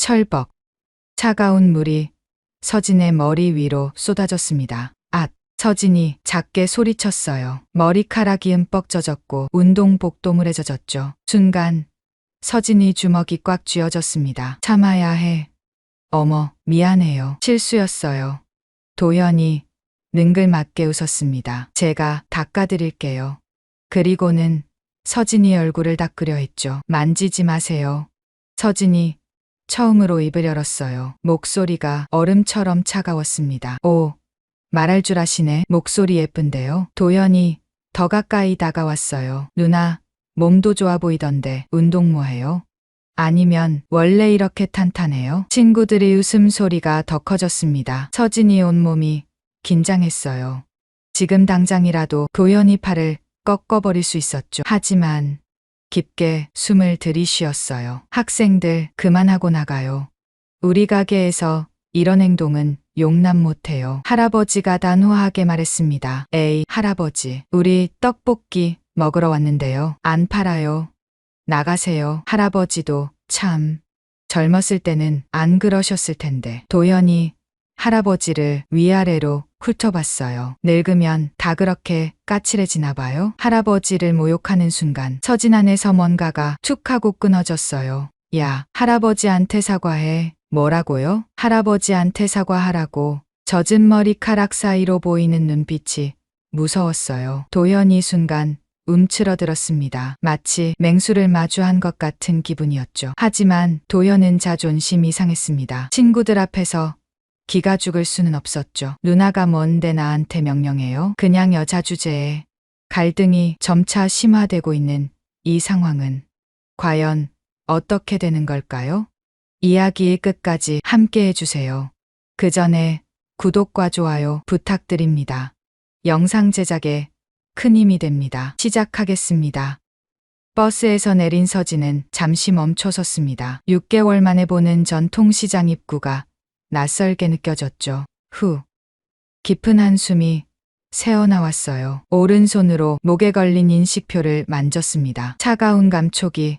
철벅. 차가운 물이 서진의 머리 위로 쏟아졌습니다. 앗! 서진이 작게 소리쳤어요. 머리카락이 흠뻑 젖었고 운동복도 물에 젖었죠. 순간 서진이 주먹이 꽉 쥐어졌습니다. 참아야 해. 어머, 미안해요. 실수였어요. 도현이 능글맞게 웃었습니다. 제가 닦아드릴게요. 그리고는 서진이 얼굴을 닦으려 했죠. 만지지 마세요. 서진이 처음으로 입을 열었어요. 목소리가 얼음처럼 차가웠습니다. 오, 말할 줄 아시네. 목소리 예쁜데요. 도현이 더 가까이 다가왔어요. 누나, 몸도 좋아 보이던데 운동 뭐 해요? 아니면 원래 이렇게 탄탄해요? 친구들의 웃음소리가 더 커졌습니다. 서진이 온몸이 긴장했어요. 지금 당장이라도 도현이 팔을 꺾어버릴 수 있었죠. 하지만 깊게 숨을 들이쉬었어요. 학생들 그만하고 나가요. 우리 가게에서 이런 행동은 용납 못해요. 할아버지가 단호하게 말했습니다. 에이, 할아버지. 우리 떡볶이 먹으러 왔는데요. 안 팔아요. 나가세요. 할아버지도 참 젊었을 때는 안 그러셨을 텐데. 도현이 할아버지를 위아래로 훑어봤어요. 늙으면 다 그렇게 까칠해지나 봐요. 할아버지를 모욕하는 순간 서진 안에서 뭔가가 툭 하고 끊어졌어요. 야, 할아버지한테 사과해. 뭐라고요? 할아버지한테 사과하라고. 젖은 머리카락 사이로 보이는 눈빛이 무서웠어요. 도현이 순간 움츠러들었습니다. 마치 맹수를 마주한 것 같은 기분이었죠. 하지만 도현은 자존심이 상했습니다. 친구들 앞에서 기가 죽을 수는 없었죠. 누나가 뭔데 나한테 명령해요? 그냥 여자 주제에. 갈등이 점차 심화되고 있는 이 상황은 과연 어떻게 되는 걸까요? 이야기의 끝까지 함께 해주세요. 그 전에 구독과 좋아요 부탁드립니다. 영상 제작에 큰 힘이 됩니다. 시작하겠습니다. 버스에서 내린 서진은 잠시 멈춰섰습니다. 6개월 만에 보는 전통시장 입구가 낯설게 느껴졌죠. 후. 깊은 한숨이 새어나왔어요. 오른손으로 목에 걸린 인식표를 만졌습니다. 차가운 감촉이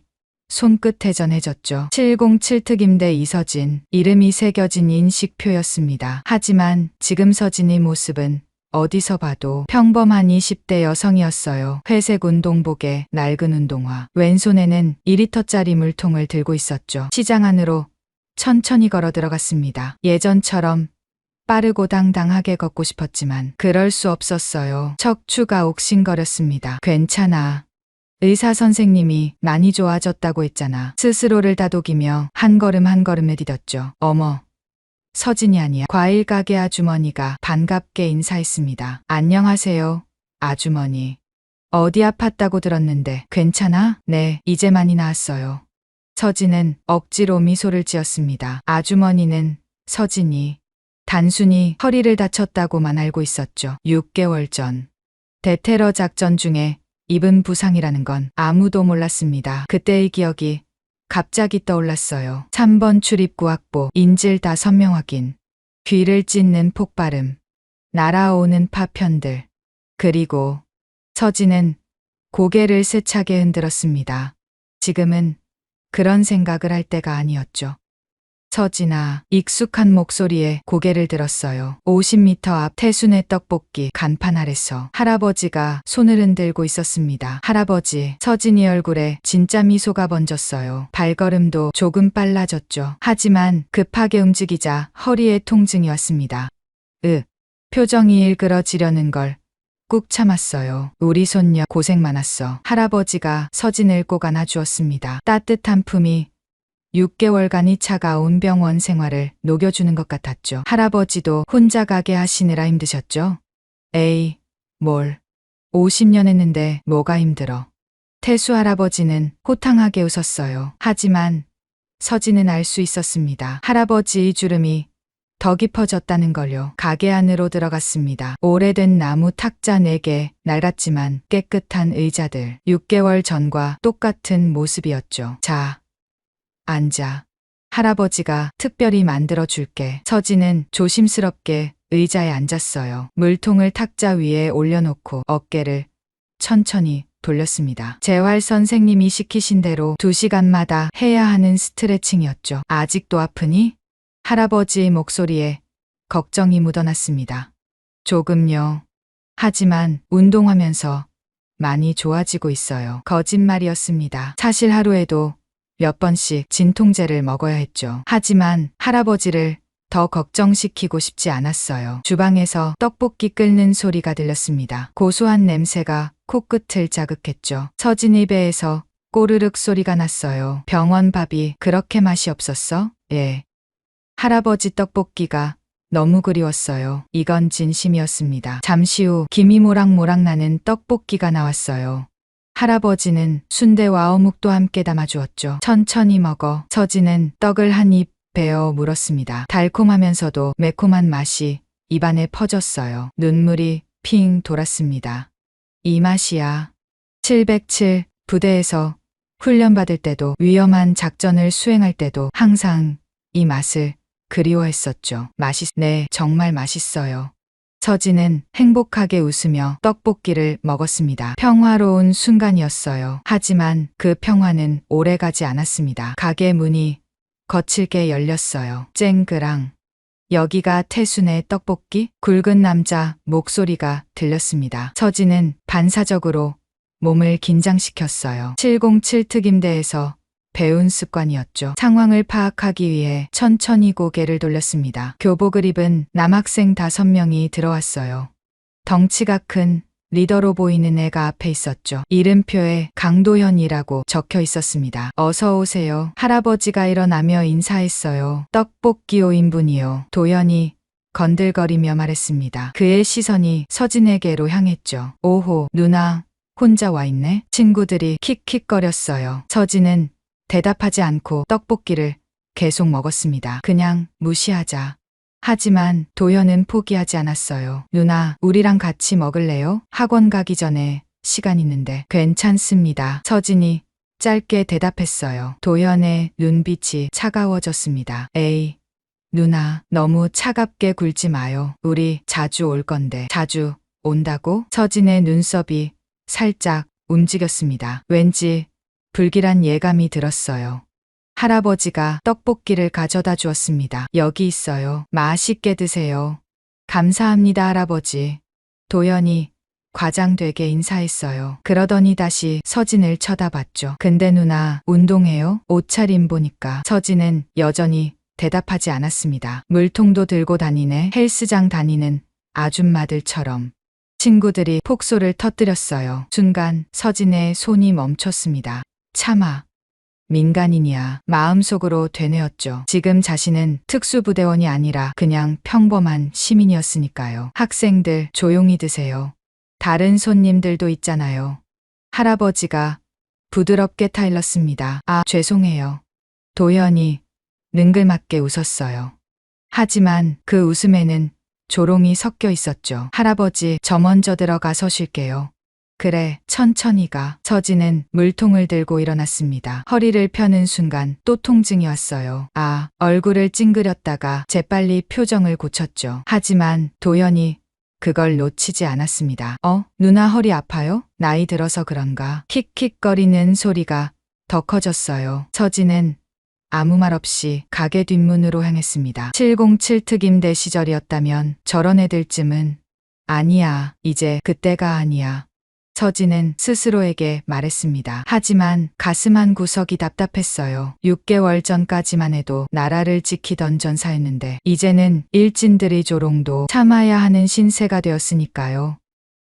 손끝에 전해졌죠. 707 특임대 이서진. 이름이 새겨진 인식표였습니다. 하지만 지금 서진의 모습은 어디서 봐도 평범한 20대 여성이었어요. 회색 운동복에 낡은 운동화. 왼손에는 2리터짜리 물통을 들고 있었죠. 시장 안으로 천천히 걸어 들어갔습니다. 예전처럼 빠르고 당당하게 걷고 싶었지만 그럴 수 없었어요. 척추가 옥신거렸습니다. 괜찮아. 의사 선생님이 많이 좋아졌다고 했잖아. 스스로를 다독이며 한 걸음 한 걸음 내딛었죠. 어머. 서진이 아니야. 과일 가게 아주머니가 반갑게 인사했습니다. 안녕하세요, 아주머니. 어디 아팠다고 들었는데 괜찮아? 네, 이제 많이 나았어요. 서진은 억지로 미소를 지었습니다. 아주머니는 서진이 단순히 허리를 다쳤다고만 알고 있었죠. 6개월 전 대테러 작전 중에 입은 부상이라는 건 아무도 몰랐습니다. 그때의 기억이 갑자기 떠올랐어요. 3번 출입구 확보, 인질 다 선명 확인, 귀를 찢는 폭발음, 날아오는 파편들. 그리고 서진은 고개를 세차게 흔들었습니다. 지금은 그런 생각을 할 때가 아니었죠. 서진아. 익숙한 목소리에 고개를 들었어요. 50m 앞 태순의 떡볶이 간판 아래서 할아버지가 손을 흔들고 있었습니다. 할아버지. 서진이 얼굴에 진짜 미소가 번졌어요. 발걸음도 조금 빨라졌죠. 하지만 급하게 움직이자 허리에 통증이 왔습니다. 표정이 일그러지려는 걸 꾹 참았어요. 우리 손녀 고생 많았어. 할아버지가 서진을 꼭 안아주었습니다. 따뜻한 품이 6개월간이 차가운 병원 생활을 녹여주는 것 같았죠. 할아버지도 혼자 가게 하시느라 힘드셨죠? 에이, 뭘. 50년 했는데 뭐가 힘들어. 태수 할아버지는 호탕하게 웃었어요. 하지만 서진은 알 수 있었습니다. 할아버지의 주름이 더 깊어졌다는 걸요. 가게 안으로 들어갔습니다. 오래된 나무 탁자 4개, 낡았지만 깨끗한 의자들. 6개월 전과 똑같은 모습이었죠. 자, 앉아. 할아버지가 특별히 만들어 줄게. 서진은 조심스럽게 의자에 앉았어요. 물통을 탁자 위에 올려놓고 어깨를 천천히 돌렸습니다. 재활 선생님이 시키신 대로 2시간마다 해야 하는 스트레칭이었죠. 아직도 아프니? 할아버지의 목소리에 걱정이 묻어났습니다. 조금요. 하지만 운동하면서 많이 좋아지고 있어요. 거짓말이었습니다. 사실 하루에도 몇 번씩 진통제를 먹어야 했죠. 하지만 할아버지를 더 걱정시키고 싶지 않았어요. 주방에서 떡볶이 끓는 소리가 들렸습니다. 고소한 냄새가 코끝을 자극했죠. 서진이 배에서 꼬르륵 소리가 났어요. 병원 밥이 그렇게 맛이 없었어? 예. 할아버지 떡볶이가 너무 그리웠어요. 이건 진심이었습니다. 잠시 후 김이 모락모락 나는 떡볶이가 나왔어요. 할아버지는 순대와 어묵도 함께 담아주었죠. 천천히 먹어. 서진은 떡을 한 입 베어 물었습니다. 달콤하면서도 매콤한 맛이 입안에 퍼졌어요. 눈물이 핑 돌았습니다. 이 맛이야. 707 부대에서 훈련받을 때도 위험한 작전을 수행할 때도 항상 이 맛을 그리워했었죠. 네, 정말 맛있어요. 서진은 행복하게 웃으며 떡볶이를 먹었습니다. 평화로운 순간이었어요. 하지만 그 평화는 오래가지 않았습니다. 가게 문이 거칠게 열렸어요. 쨍그랑. 여기가 태순의 떡볶이? 굵은 남자 목소리가 들렸습니다. 서진은 반사적으로 몸을 긴장시켰어요. 707 특임대에서 배운 습관이었죠. 상황을 파악하기 위해 천천히 고개를 돌렸습니다. 교복을 입은 남학생 5명이 들어왔어요. 덩치가 큰 리더로 보이는 애가 앞에 있었죠. 이름표에 강도현이라고 적혀 있었습니다. 어서 오세요. 할아버지가 일어나며 인사했어요. 떡볶이 5인분이요. 도현이 건들거리며 말했습니다. 그의 시선이 서진에게로 향했죠. 오호, 누나 혼자 와 있네. 친구들이 킥킥거렸어요. 서진은 대답하지 않고 떡볶이를 계속 먹었습니다. 그냥 무시하자. 하지만 도현은 포기하지 않았어요. 누나, 우리랑 같이 먹을래요? 학원 가기 전에 시간 있는데. 괜찮습니다. 서진이 짧게 대답했어요. 도현의 눈빛이 차가워졌습니다. 에이, 누나, 너무 차갑게 굴지 마요. 우리 자주 올 건데. 자주 온다고? 서진의 눈썹이 살짝 움직였습니다. 왠지 불길한 예감이 들었어요. 할아버지가 떡볶이를 가져다 주었습니다. 여기 있어요. 맛있게 드세요. 감사합니다, 할아버지. 도연이 과장되게 인사했어요. 그러더니 다시 서진을 쳐다봤죠. 근데 누나, 운동해요? 옷차림 보니까. 서진은 여전히 대답하지 않았습니다. 물통도 들고 다니네. 헬스장 다니는 아줌마들처럼. 친구들이 폭소를 터뜨렸어요. 순간 서진의 손이 멈췄습니다. 참아. 민간인이야. 마음속으로 되뇌었죠. 지금 자신은 특수부대원이 아니라 그냥 평범한 시민이었으니까요. 학생들 조용히 드세요. 다른 손님들도 있잖아요. 할아버지가 부드럽게 타일렀습니다. 아, 죄송해요. 도현이 능글맞게 웃었어요. 하지만 그 웃음에는 조롱이 섞여 있었죠. 할아버지, 저 먼저 들어가서 쉴게요. 그래, 천천히 가. 서진은 물통을 들고 일어났습니다. 허리를 펴는 순간 또 통증이 왔어요. 아, 얼굴을 찡그렸다가 재빨리 표정을 고쳤죠. 하지만 도현이 그걸 놓치지 않았습니다. 누나 허리 아파요? 나이 들어서 그런가? 킥킥거리는 소리가 더 커졌어요. 서진은 아무 말 없이 가게 뒷문으로 향했습니다. 707 특임대 시절이었다면 저런 애들쯤은 아니야, 이제 그때가 아니야. 서진은 스스로에게 말했습니다. 하지만 가슴 한 구석이 답답했어요. 6개월 전까지만 해도 나라를 지키던 전사였는데 이제는 일진들의 조롱도 참아야 하는 신세가 되었으니까요.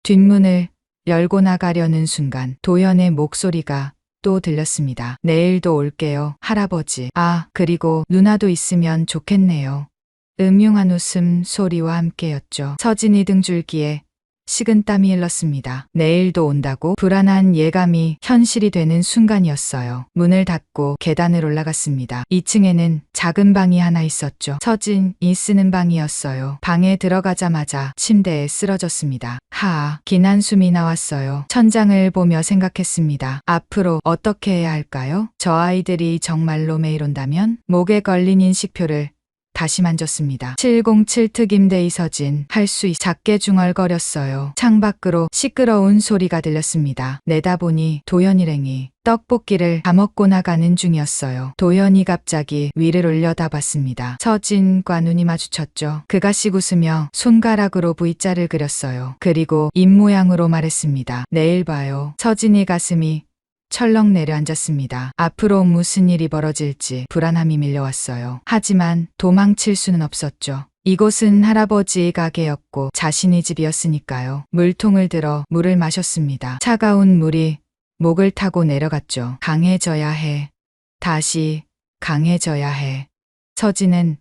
뒷문을 열고 나가려는 순간 도현의 목소리가 또 들렸습니다. 내일도 올게요, 할아버지. 아, 그리고 누나도 있으면 좋겠네요. 음흉한 웃음 소리와 함께였죠. 서진이 등줄기에 식은땀이 흘렀습니다. 내일도 온다고? 불안한 예감이 현실이 되는 순간이었어요. 문을 닫고 계단을 올라갔습니다. 2층에는 작은 방이 하나 있었죠. 서진이 쓰는 방이었어요. 방에 들어가자마자 침대에 쓰러졌습니다. 긴 한숨이 나왔어요. 천장을 보며 생각했습니다. 앞으로 어떻게 해야 할까요? 저 아이들이 정말로 매일 온다면? 목에 걸린 인식표를 다시 만졌습니다. 707 특임대 이서진 할 수 작게 중얼거렸어요. 창밖으로 시끄러운 소리가 들렸습니다. 내다보니 도현일행이 떡볶이를 다 먹고 나가는 중이었어요. 도현이 갑자기 위를 올려다봤습니다. 서진과 눈이 마주쳤죠. 그가 씩 웃으며 손가락으로 V자를 그렸어요. 그리고 입모양으로 말했습니다. 내일 봐요. 서진이 가슴이 철렁 내려앉았습니다. 앞으로 무슨 일이 벌어질지 불안함이 밀려왔어요. 하지만 도망칠 수는 없었죠. 이곳은 할아버지의 가게였고 자신의 집이었으니까요. 물통을 들어 물을 마셨습니다. 차가운 물이 목을 타고 내려갔죠. 강해져야 해. 다시 강해져야 해. 서진은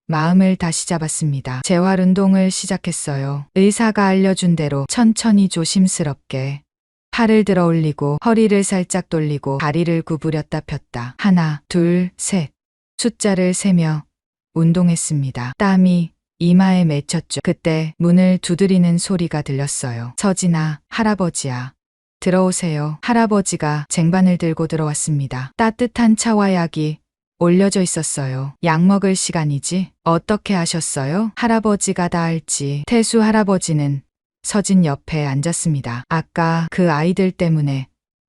마음을 다시 잡았습니다. 재활 운동을 시작했어요. 의사가 알려준 대로 천천히 조심스럽게 팔을 들어 올리고 허리를 살짝 돌리고 다리를 구부렸다 폈다. 하나, 둘, 셋. 숫자를 세며 운동했습니다. 땀이 이마에 맺혔죠. 그때 문을 두드리는 소리가 들렸어요. 서진아, 할아버지야. 들어오세요. 할아버지가 쟁반을 들고 들어왔습니다. 따뜻한 차와 약이 올려져 있었어요. 약 먹을 시간이지? 어떻게 하셨어요? 할아버지가 다 알지. 태수 할아버지는 서진 옆에 앉았습니다. 아까 그 아이들 때문에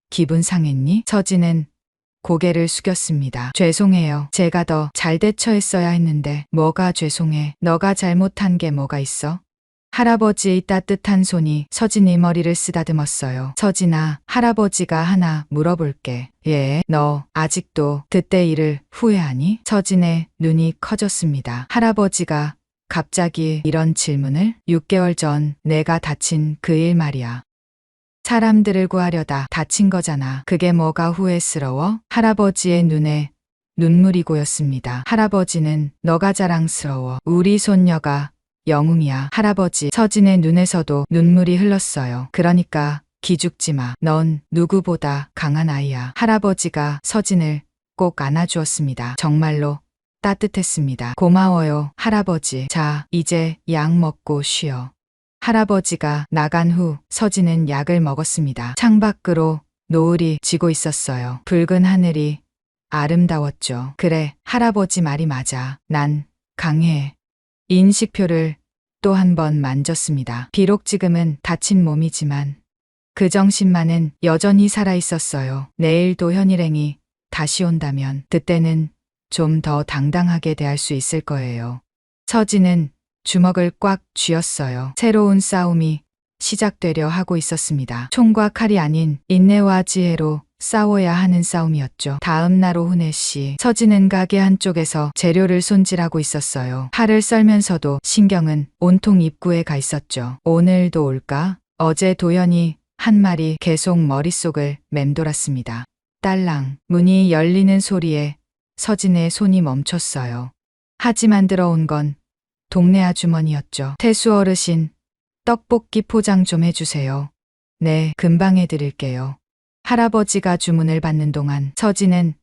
기분 상했니? 서진은 고개를 숙였습니다. 죄송해요. 제가 더 잘 대처했어야 했는데. 뭐가 죄송해? 너가 잘못한 게 뭐가 있어? 할아버지의 따뜻한 손이 서진의 머리를 쓰다듬었어요. 서진아, 할아버지가 하나 물어볼게. 예, 너 아직도 그때 일을 후회하니? 서진의 눈이 커졌습니다. 할아버지가 갑자기 이런 질문을? 6개월 전 내가 다친 그 일 말이야. 사람들을 구하려다 다친 거잖아. 그게 뭐가 후회스러워? 할아버지의 눈에 눈물이 고였습니다. 할아버지는 너가 자랑스러워. 우리 손녀가 영웅이야. 할아버지. 서진의 눈에서도 눈물이 흘렀어요. 그러니까 기죽지 마. 넌 누구보다 강한 아이야. 할아버지가 서진을 꼭 안아주었습니다. 정말로 따뜻했습니다. 고마워요, 할아버지. 자, 이제 약 먹고 쉬어. 할아버지가 나간 후 서진은 약을 먹었습니다. 창밖으로 노을이 지고 있었어요. 붉은 하늘이 아름다웠죠. 그래, 할아버지 말이 맞아. 난 강해. 인식표를 또 한 번 만졌습니다. 비록 지금은 다친 몸이지만 그 정신만은 여전히 살아있었어요. 내일 도현일행이 다시 온다면 그때는 좀 더 당당하게 대할 수 있을 거예요. 서진은 주먹을 꽉 쥐었어요. 새로운 싸움이 시작되려 하고 있었습니다. 총과 칼이 아닌 인내와 지혜로 싸워야 하는 싸움이었죠. 다음 날 오후 4시 서진은 가게 한쪽에서 재료를 손질하고 있었어요. 팔을 썰면서도 신경은 온통 입구에 가 있었죠. 오늘도 올까? 어제 도연이 한 말이 계속 머릿속을 맴돌았습니다. 딸랑. 문이 열리는 소리에 서진의 손이 멈췄어요. 하지만 들어온 건 동네 아주머니였죠. 태수 어르신, 떡볶이 포장 좀 해주세요. 네, 금방 해드릴게요. 할아버지가 주문을 받는 동안 서진은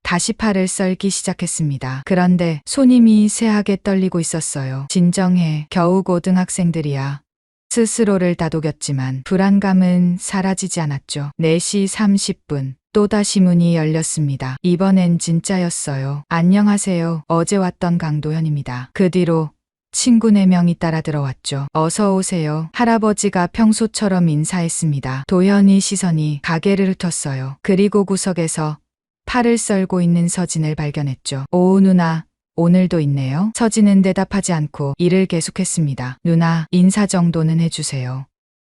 다시 팔을 썰기 시작했습니다. 그런데 손이 세하게 떨리고 있었어요. 진정해. 겨우 고등학생들이야. 스스로를 다독였지만 불안감은 사라지지 않았죠. 4시 30분. 또다시 문이 열렸습니다. 이번엔 진짜였어요. 안녕하세요. 어제 왔던 강도현입니다. 그 뒤로 친구 4명이 따라 들어왔죠. 어서 오세요. 할아버지가 평소처럼 인사했습니다. 도현이 시선이 가게를 훑었어요. 그리고 구석에서 팔을 썰고 있는 서진을 발견했죠. 오, 누나. 오늘도 있네요. 서진은 대답하지 않고 일을 계속했습니다. 누나, 인사 정도는 해주세요.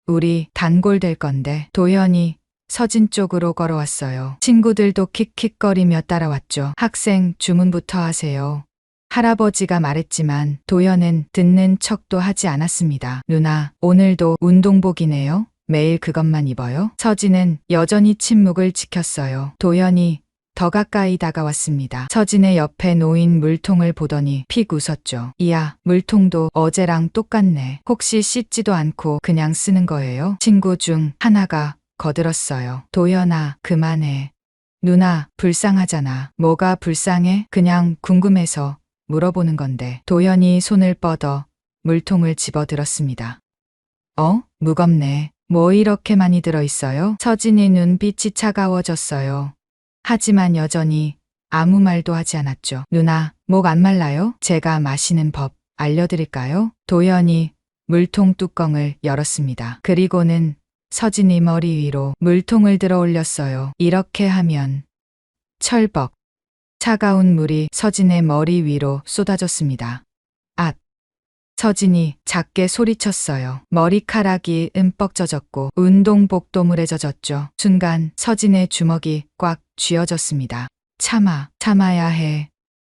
우리 단골 될 건데. 도현이 서진 쪽으로 걸어왔어요. 친구들도 킥킥거리며 따라왔죠. 학생, 주문부터 하세요. 할아버지가 말했지만 도연은 듣는 척도 하지 않았습니다. 누나, 오늘도 운동복이네요. 매일 그것만 입어요? 서진은 여전히 침묵을 지켰어요. 도연이 더 가까이 다가왔습니다. 서진의 옆에 놓인 물통을 보더니 픽 웃었죠. 이야, 물통도 어제랑 똑같네. 혹시 씻지도 않고 그냥 쓰는 거예요? 친구 중 하나가 거들었어요. 도연아, 그만해. 누나, 불쌍하잖아. 뭐가 불쌍해? 그냥 궁금해서 물어보는 건데. 도연이 손을 뻗어 물통을 집어들었습니다. 무겁네. 뭐 이렇게 많이 들어있어요? 서진이 눈빛이 차가워졌어요. 하지만 여전히 아무 말도 하지 않았죠. 누나, 목 안 말라요? 제가 마시는 법 알려드릴까요? 도연이 물통 뚜껑을 열었습니다. 그리고는 서진이 머리 위로 물통을 들어 올렸어요. 이렇게 하면 철벅 차가운 물이 서진의 머리 위로 쏟아졌습니다. 앗! 서진이 작게 소리쳤어요. 머리카락이 음뻑 젖었고 운동복도 물에 젖었죠. 순간 서진의 주먹이 꽉 쥐어졌습니다. 참아야 해.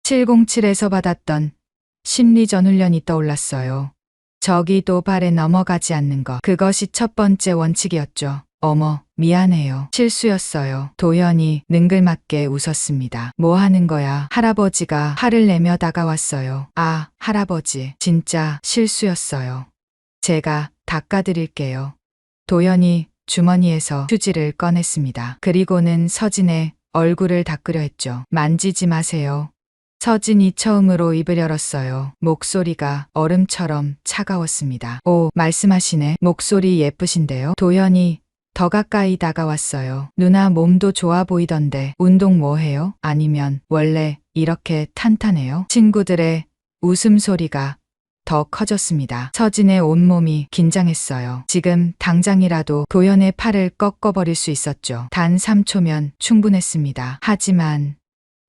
707에서 받았던 심리전 훈련이 떠올랐어요. 저기도 발에 넘어가지 않는 것. 그것이 첫 번째 원칙이었죠. 어머, 미안해요. 실수였어요. 도연이 능글맞게 웃었습니다. 뭐 하는 거야? 할아버지가 화를 내며 다가왔어요. 아, 할아버지. 진짜 실수였어요. 제가 닦아드릴게요. 도연이 주머니에서 휴지를 꺼냈습니다. 그리고는 서진의 얼굴을 닦으려 했죠. 만지지 마세요. 서진이 처음으로 입을 열었어요. 목소리가 얼음처럼 차가웠습니다. 오, 말씀하시네. 목소리 예쁘신데요. 도연이 더 가까이 다가왔어요. 누나 몸도 좋아 보이던데 운동 뭐 해요? 아니면 원래 이렇게 탄탄해요? 친구들의 웃음소리가 더 커졌습니다. 서진의 온몸이 긴장했어요. 지금 당장이라도 도연의 팔을 꺾어버릴 수 있었죠. 단 3초면 충분했습니다. 하지만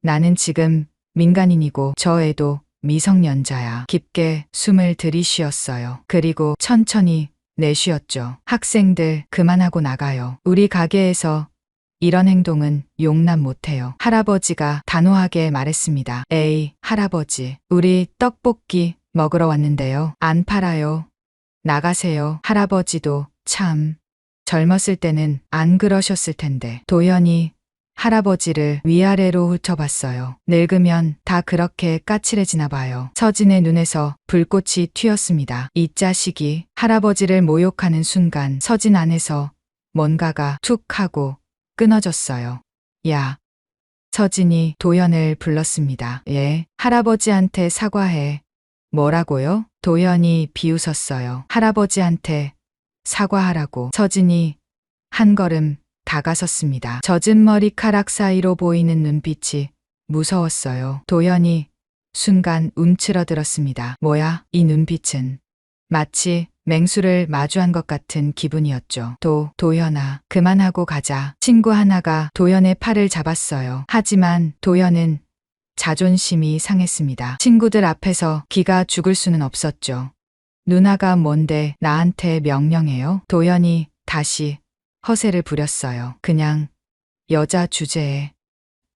나는 지금 민간인이고 저 애도 미성년자야. 깊게 숨을 들이쉬었어요. 그리고 천천히 내쉬었죠. 학생들 그만하고 나가요. 우리 가게에서 이런 행동은 용납 못해요. 할아버지가 단호하게 말했습니다. 에이, 할아버지. 우리 떡볶이 먹으러 왔는데요. 안 팔아요. 나가세요. 할아버지도 참 젊었을 때는 안 그러셨을 텐데. 도연이 할아버지를 위아래로 훑어봤어요. 늙으면 다 그렇게 까칠해지나 봐요. 서진의 눈에서 불꽃이 튀었습니다. 이 자식이. 할아버지를 모욕하는 순간 서진 안에서 뭔가가 툭 하고 끊어졌어요. 야. 서진이 도연을 불렀습니다. 예, 할아버지한테 사과해. 뭐라고요? 도연이 비웃었어요. 할아버지한테 사과하라고. 서진이 한 걸음 다가섰습니다. 젖은 머리카락 사이로 보이는 눈빛이 무서웠어요. 도연이 순간 움츠러들었습니다. 뭐야, 이 눈빛은. 마치 맹수를 마주한 것 같은 기분이었죠. 도연아, 그만하고 가자. 친구 하나가 도연의 팔을 잡았어요. 하지만 도연은 자존심이 상했습니다. 친구들 앞에서 기가 죽을 수는 없었죠. 누나가 뭔데 나한테 명령해요? 도연이 다시 허세를 부렸어요. 그냥 여자 주제에.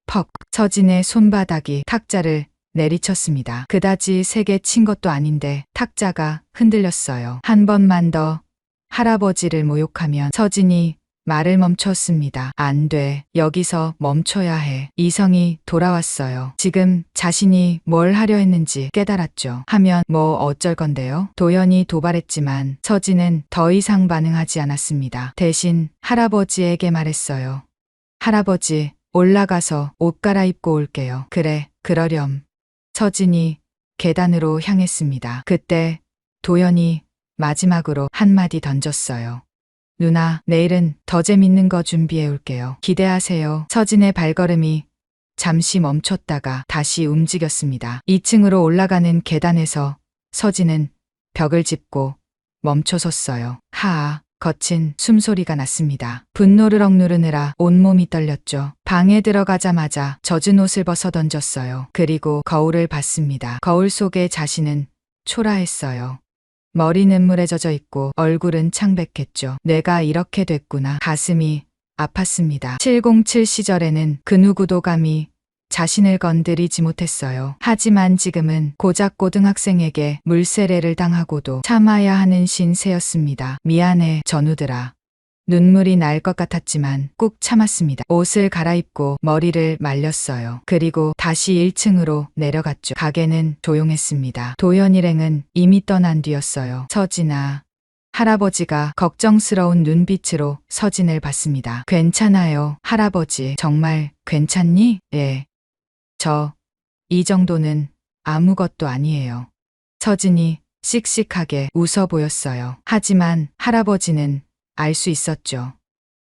퍽. 서진의 손바닥이 탁자를 내리쳤습니다. 그다지 세게 친 것도 아닌데 탁자가 흔들렸어요. 한 번만 더 할아버지를 모욕하면. 서진이 말을 멈췄습니다. 안 돼. 여기서 멈춰야 해. 이성이 돌아왔어요. 지금 자신이 뭘 하려 했는지 깨달았죠. 하면 뭐 어쩔 건데요? 도연이 도발했지만 서진은 더 이상 반응하지 않았습니다. 대신 할아버지에게 말했어요. 할아버지, 올라가서 옷 갈아입고 올게요. 그래, 그러렴. 서진이 계단으로 향했습니다. 그때 도연이 마지막으로 한마디 던졌어요. 누나, 내일은 더 재밌는 거 준비해 올게요. 기대하세요. 서진의 발걸음이 잠시 멈췄다가 다시 움직였습니다. 2층으로 올라가는 계단에서 서진은 벽을 짚고 멈춰섰어요. 하아, 거친 숨소리가 났습니다. 분노를 억누르느라 온몸이 떨렸죠. 방에 들어가자마자 젖은 옷을 벗어 던졌어요. 그리고 거울을 봤습니다. 거울 속의 자신은 초라했어요. 머리는 물에 젖어 있고 얼굴은 창백했죠. 내가 이렇게 됐구나. 가슴이 아팠습니다. 707 시절에는 그 누구도 감히 자신을 건드리지 못했어요. 하지만 지금은 고작 고등학생에게 물세례를 당하고도 참아야 하는 신세였습니다. 미안해, 전우들아. 눈물이 날 것 같았지만 꾹 참았습니다. 옷을 갈아입고 머리를 말렸어요. 그리고 다시 1층으로 내려갔죠. 가게는 조용했습니다. 도연 일행은 이미 떠난 뒤였어요. 서진아. 할아버지가 걱정스러운 눈빛으로 서진을 봤습니다. 괜찮아요, 할아버지. 정말 괜찮니? 예. 이 정도는 아무것도 아니에요. 서진이 씩씩하게 웃어 보였어요. 하지만 할아버지는 알 수 있었죠.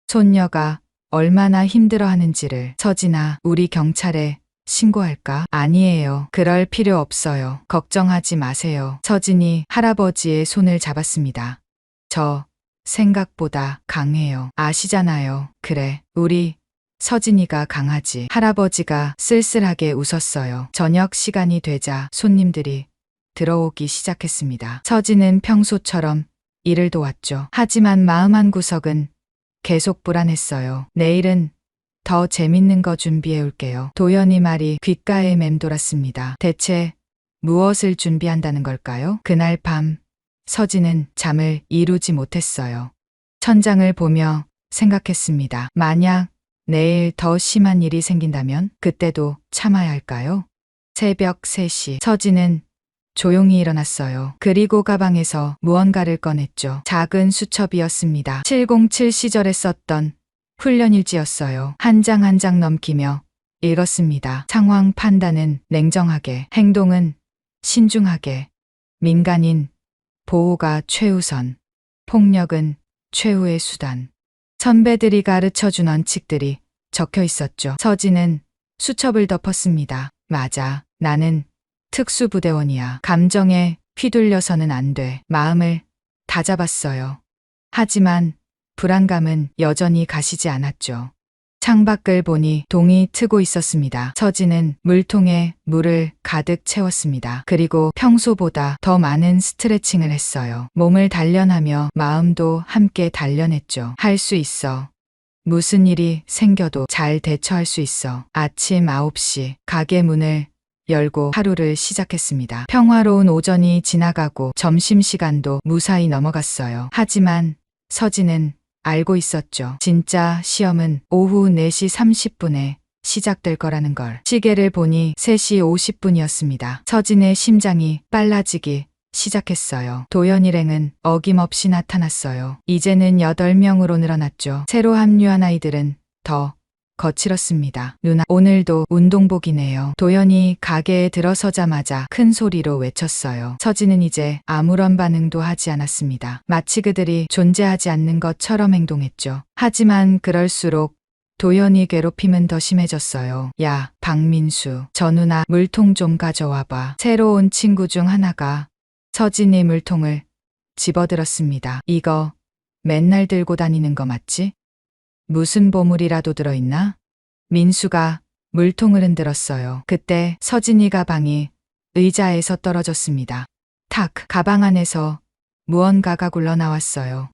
손녀가 얼마나 힘들어하는지를. 서진아, 우리 경찰에 신고할까? 아니에요. 그럴 필요 없어요. 걱정하지 마세요. 서진이 할아버지의 손을 잡았습니다. 저 생각보다 강해요. 아시잖아요. 그래, 우리 서진이가 강하지. 할아버지가 쓸쓸하게 웃었어요. 저녁 시간이 되자 손님들이 들어오기 시작했습니다. 서진은 평소처럼 일을 도왔죠. 하지만 마음 한구석은 계속 불안했어요. 내일은 더 재밌는 거 준비해 올게요. 도연이 말이 귓가에 맴돌았습니다. 대체 무엇을 준비한다는 걸까요? 그날 밤 서진은 잠을 이루지 못했어요. 천장을 보며 생각했습니다. 만약 내일 더 심한 일이 생긴다면 그때도 참아야 할까요? 새벽 3시 서진은 조용히 일어났어요. 그리고 가방에서 무언가를 꺼냈죠. 작은 수첩이었습니다. 707 시절에 썼던 훈련일지였어요. 한 장 한 장 넘기며 읽었습니다. 상황 판단은 냉정하게, 행동은 신중하게, 민간인 보호가 최우선, 폭력은 최후의 수단. 선배들이 가르쳐준 원칙들이 적혀 있었죠. 서진은 수첩을 덮었습니다. 맞아. 나는 특수부대원이야. 감정에 휘둘려서는 안 돼. 마음을 다잡았어요. 하지만 불안감은 여전히 가시지 않았죠. 창밖을 보니 동이 트고 있었습니다. 서진은 물통에 물을 가득 채웠습니다. 그리고 평소보다 더 많은 스트레칭을 했어요. 몸을 단련하며 마음도 함께 단련했죠. 할 수 있어. 무슨 일이 생겨도 잘 대처할 수 있어. 아침 9시 가게 문을 열고 하루를 시작했습니다. 평화로운 오전이 지나가고 점심시간도 무사히 넘어갔어요. 하지만 서진은 알고 있었죠. 진짜 시험은 오후 4시 30분에 시작될 거라는 걸. 시계를 보니 3시 50분이었습니다. 서진의 심장이 빨라지기 시작했어요. 도연 일행은 어김없이 나타났어요. 이제는 8명으로 늘어났죠. 새로 합류한 아이들은 더 거칠었습니다. 누나, 오늘도 운동복이네요. 도연이 가게에 들어서자마자 큰 소리로 외쳤어요. 서진은 이제 아무런 반응도 하지 않았습니다. 마치 그들이 존재하지 않는 것처럼 행동했죠. 하지만 그럴수록 도연이 괴롭힘은 더 심해졌어요. 야, 박민수, 저 누나 물통 좀 가져와봐. 새로 온 친구 중 하나가 서진이 물통을 집어들었습니다. 이거 맨날 들고 다니는 거 맞지? 무슨 보물이라도 들어있나? 민수가 물통을 흔들었어요. 그때 서진이 가방이 의자에서 떨어졌습니다. 탁! 가방 안에서 무언가가 굴러나왔어요.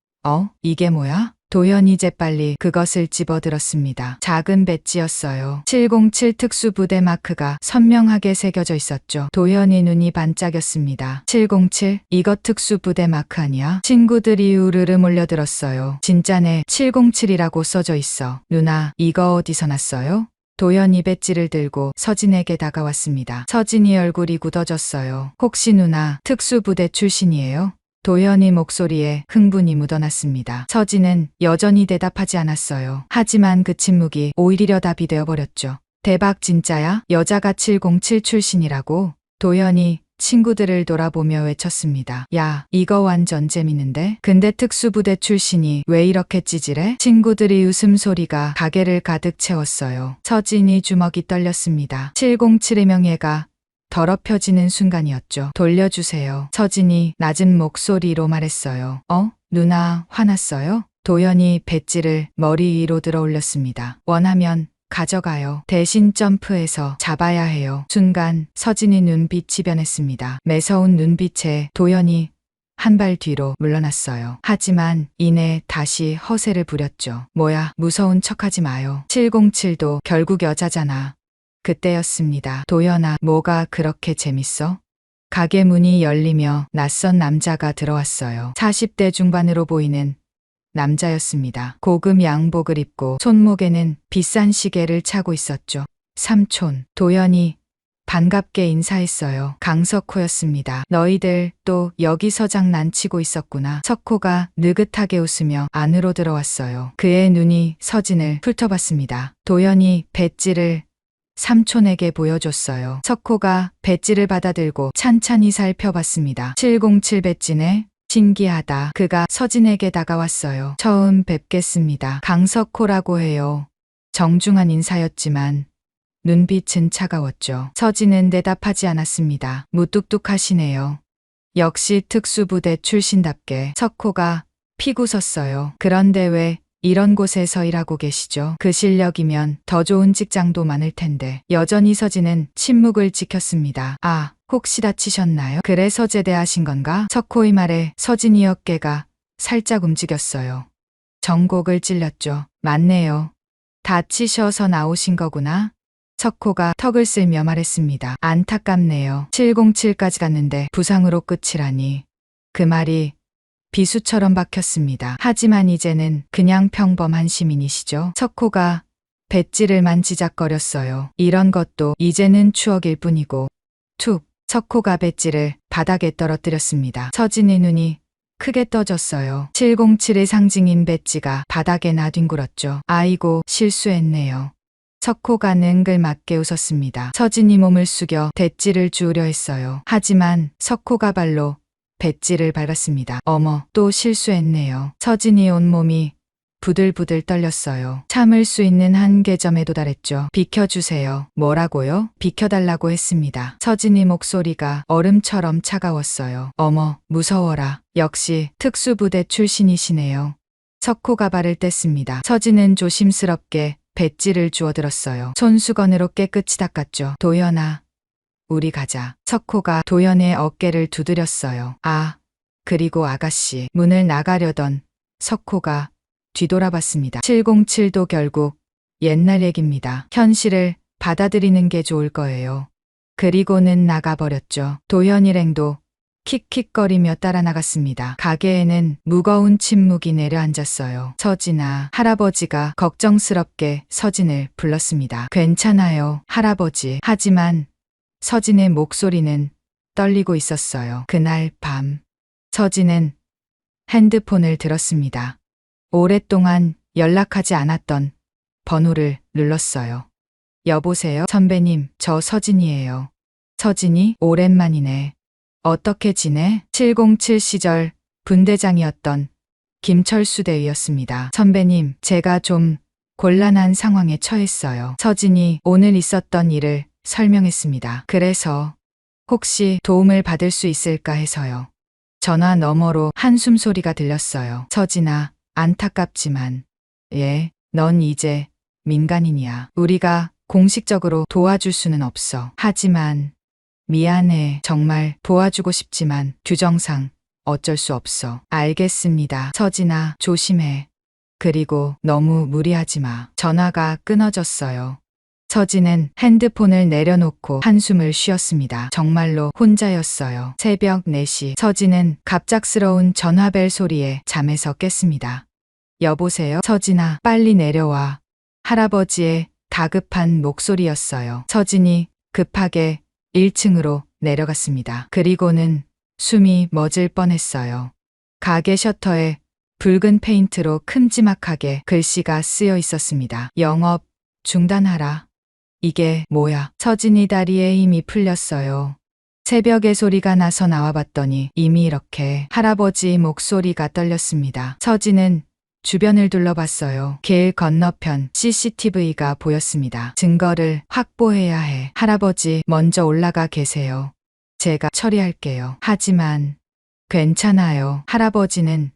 이게 뭐야? 도연이 재빨리 그것을 집어들었습니다. 작은 배지였어요. 707 특수부대 마크가 선명하게 새겨져 있었죠. 도연이 눈이 반짝였습니다. 707? 이것 특수부대 마크 아니야? 친구들이 우르르 몰려들었어요. 진짜네. 707이라고 써져 있어. 누나, 이거 어디서 났어요? 도연이 배지를 들고 서진에게 다가왔습니다. 서진이 얼굴이 굳어졌어요. 혹시 누나 특수부대 출신이에요? 도연이 목소리에 흥분이 묻어났습니다. 서진은 여전히 대답하지 않았어요. 하지만 그 침묵이 오히려 답이 되어버렸죠. 대박 진짜야? 여자가 707 출신이라고? 도연이 친구들을 돌아보며 외쳤습니다. 야, 이거 완전 재밌는데? 근데 특수부대 출신이 왜 이렇게 찌질해? 친구들이 웃음소리가 가게를 가득 채웠어요. 서진이 주먹이 떨렸습니다. 707의 명예가 더럽혀지는 순간이었죠. 돌려주세요. 서진이 낮은 목소리로 말했어요. 누나 화났어요? 도연이 배지를 머리 위로 들어 올렸습니다. 원하면 가져가요. 대신 점프해서 잡아야 해요. 순간 서진이 눈빛이 변했습니다. 매서운 눈빛에 도연이 한 발 뒤로 물러났어요. 하지만 이내 다시 허세를 부렸죠. 뭐야, 무서운 척하지 마요. 707도 결국 여자잖아. 그때였습니다. 도연아, 뭐가 그렇게 재밌어? 가게 문이 열리며 낯선 남자가 들어왔어요. 40대 중반으로 보이는 남자였습니다. 고급 양복을 입고 손목에는 비싼 시계를 차고 있었죠. 삼촌, 도연이 반갑게 인사했어요. 강석호였습니다. 너희들 또 여기서 장난치고 있었구나. 석호가 느긋하게 웃으며 안으로 들어왔어요. 그의 눈이 서진을 훑어봤습니다. 도연이 배지를 삼촌에게 보여줬어요. 석호가 배지를 받아들고 찬찬히 살펴봤습니다. 707 배지네? 신기하다. 그가 서진에게 다가왔어요. 처음 뵙겠습니다. 강석호라고 해요. 정중한 인사였지만 눈빛은 차가웠죠. 서진은 대답하지 않았습니다. 무뚝뚝하시네요. 역시 특수부대 출신답게 석호가 피고섰어요. 그런데 왜 이런 곳에서 일하고 계시죠? 그 실력이면 더 좋은 직장도 많을 텐데. 여전히 서진은 침묵을 지켰습니다. 아, 혹시 다치셨나요? 그래서 제대하신 건가? 석호의 말에 서진이 어깨가 살짝 움직였어요. 정곡을 찔렸죠. 맞네요. 다치셔서 나오신 거구나. 석호가 턱을 쓸며 말했습니다. 안타깝네요. 707까지 갔는데 부상으로 끝이라니. 그 말이 비수처럼 박혔습니다. 하지만 이제는 그냥 평범한 시민이시죠. 석호가 배지를 만지작거렸어요. 이런 것도 이제는 추억일 뿐이고. 툭! 석호가 배지를 바닥에 떨어뜨렸습니다. 서진의 눈이 크게 떠졌어요. 707의 상징인 배지가 바닥에 나뒹굴었죠. 아이고, 실수했네요. 석호가 능글맞게 웃었습니다. 서진이 몸을 숙여 배지를 주우려 했어요. 하지만 석호가 발로 배지를 밟았습니다. 어머, 또 실수했네요. 서진이 온몸이 부들부들 떨렸어요. 참을 수 있는 한계점에 도달했죠. 비켜주세요. 뭐라고요? 비켜달라고 했습니다. 서진이 목소리가 얼음처럼 차가웠어요. 어머, 무서워라. 역시 특수부대 출신이시네요. 석호가 발을 뗐습니다. 서진은 조심스럽게 배지를 주워들었어요. 손수건으로 깨끗이 닦았죠. 도연아, 우리 가자. 석호가 도연의 어깨를 두드렸어요. 아, 그리고 아가씨. 문을 나가려던 석호가 뒤돌아봤습니다. 707도 결국 옛날 얘기입니다. 현실을 받아들이는 게 좋을 거예요. 그리고는 나가버렸죠. 도연 일행도 킥킥거리며 따라 나갔습니다. 가게에는 무거운 침묵이 내려앉았어요. 서진아, 할아버지가 걱정스럽게 서진을 불렀습니다. 괜찮아요, 할아버지. 하지만 서진의 목소리는 떨리고 있었어요. 그날 밤, 서진은 핸드폰을 들었습니다. 오랫동안 연락하지 않았던 번호를 눌렀어요. 여보세요? 선배님, 저 서진이에요. 서진이? 오랜만이네. 어떻게 지내? 707 시절 분대장이었던 김철수 대위였습니다. 선배님, 제가 좀 곤란한 상황에 처했어요. 서진이 오늘 있었던 일을 설명했습니다. 그래서 혹시 도움을 받을 수 있을까 해서요. 전화 너머로 한숨 소리가 들렸어요. 서진아, 안타깝지만, 넌 이제 민간인이야. 우리가 공식적으로 도와줄 수는 없어. 하지만 미안해. 정말 도와주고 싶지만 규정상 어쩔 수 없어. 알겠습니다. 서진아, 조심해. 그리고 너무 무리하지 마. 전화가 끊어졌어요. 서진은 핸드폰을 내려놓고 한숨을 쉬었습니다. 정말로 혼자였어요. 새벽 4시. 서진은 갑작스러운 전화벨 소리에 잠에서 깼습니다. 여보세요? 서진아, 빨리 내려와. 할아버지의 다급한 목소리였어요. 서진이 급하게 1층으로 내려갔습니다. 그리고는 숨이 멎을 뻔했어요. 가게 셔터에 붉은 페인트로 큼지막하게 글씨가 쓰여 있었습니다. 영업 중단하라. 이게 뭐야? 서진이 다리에 힘이 풀렸어요. 새벽에 소리가 나서 나와봤더니 이미 이렇게 할아버지 목소리가 떨렸습니다. 서진은 주변을 둘러봤어요. 길 건너편 CCTV가 보였습니다. 증거를 확보해야 해. 할아버지 먼저 올라가 계세요. 제가 처리할게요. 하지만 괜찮아요. 할아버지는